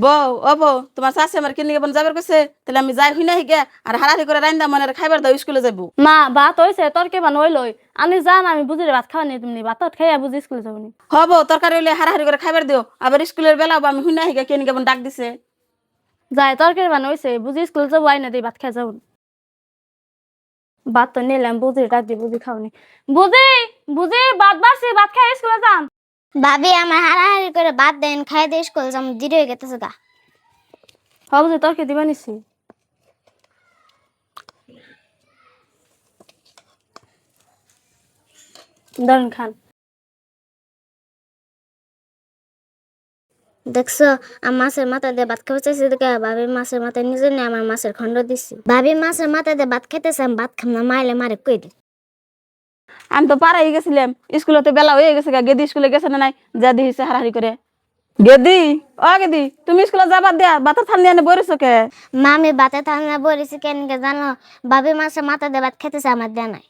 বউ ও বউ তোমার শাশি আমার কিনে কেমন যাবার কইছে তাহলে আমি যাই হইনা হিগে আর হারাহারি করে রান্দা মনে খাইবার দাও স্কুলে যাবো। মা ভাত হইছে তোর কে বানই লই আমি জান আমি বুঝি ভাত খাওয়া নি তুমি ভাত খাইয়া বুঝি স্কুলে যাবনি। হব তরকারি হইলে হারাহারি করে খাইবার দিও আবার স্কুলের বেলা আমি হইনা হিগে কিনে কেমন ডাক দিছে। যাই তোর কে বানইছে বুঝি স্কুলে যাবো আই না দেই ভাত খাই যাবো। ভাত তো নিলাম বুঝি ডাক দি বুঝি খাওনি বুঝি বুঝি ভাত বাসি ভাত খাই স্কুলে যান। ভাবি আমার হারাহারি করে ভাত দেন খাই দিয়ে স্কুল যাম দেরি হয়ে গেছে গা। হব যে তোর কে দিবা নিছি দারুন খান। দেখছো আমি মাছের মাথা দিয়ে ভাত খাওয়া চাইছি দেখে ভাবি মাছের মাথায় নিজে নিয়ে আমার মাছের খন্ড দিছি। ভাবি মাছের মাথা দিয়ে ভাত খাইতেছে আমি ভাত খাম না মাইলে মারে কই দি। আমি তো পাড়াই গেছিলাম স্কুলে তো বেলা হয়ে গেছে গেদি স্কুলে গেছে না নাই যা দিয়েছে হারাহারি করে। গেদি ও গেদি তুমি স্কুলে যাবার দিয়া বাতার থান দিয়ে বরিস কে? মা আমি ভাতে থানা বলেছি কেন জানো ভাবি মাছের মাথা দিয়ে ভাত খাইতেছে আমার দেয় নাই।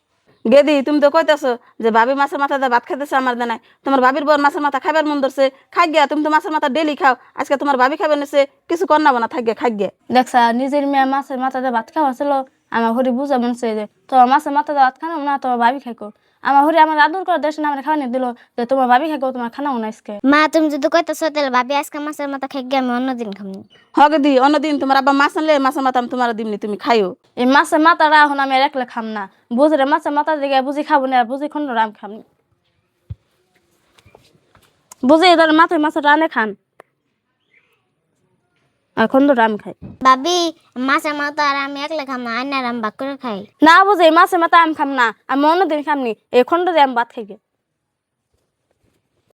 গেদি তুমি তো কইতেছো যে ভাবি মাছের মাথা দিয়ে ভাত খাইতেছে আমার দে নাই তোমার ভাবির বর মাছের মাথা খাইবার মন ধরছে খাই গিয়া তুমি তো মাছের মাথা ডেলি খাও আজকে তোমার ভাবি খাবে নিছে কিছু কর না থাক গিয়া খাই গিয়া। দেখছা নিজের মেয়ে মাছের মাথাতে ভাত খাওয়া ছিল আমার হরি বুঝা মনছে যে তোমার মাছের মাথাতে ভাত খানো না তোমার ভাবি খাইকো আমার হরি আমার আদর করে দেশ না আমার খাওয়ানি দিল যে তোমার ভাবি খাইকো তোমার খানাও না আজকে। মা তুমি যদি কইতেছো তাহলে ভাবি আজকে মাছের মাথা খাই গিয়ে আমি অন্যদিন খামনি। হ গেদি অন্যদিন তোমার আব্বা মাছ আনলে মাছের মাথা আমি তোমার দিমনি তুমি খাইও। এই মাছের মাথাটা এখন আমি আর একলে খাম না বুঝরে মাছের মাথা দিকে বুঝি খাবো না বুঝি খন্ড রাম খামনি বুঝি এদের মাথায় মাছের রানে খান আর খন্ড রাম খাই। ভাবি মাছের মাথা আর আমি একলা খাম না আইনার আমি ভাগ করে খাই। না বুঝি মাছের মাথা আমি খাম না আমি অন্যদিন খামনি এই খন্ড দিয়ে আমি ভাত খাই গে।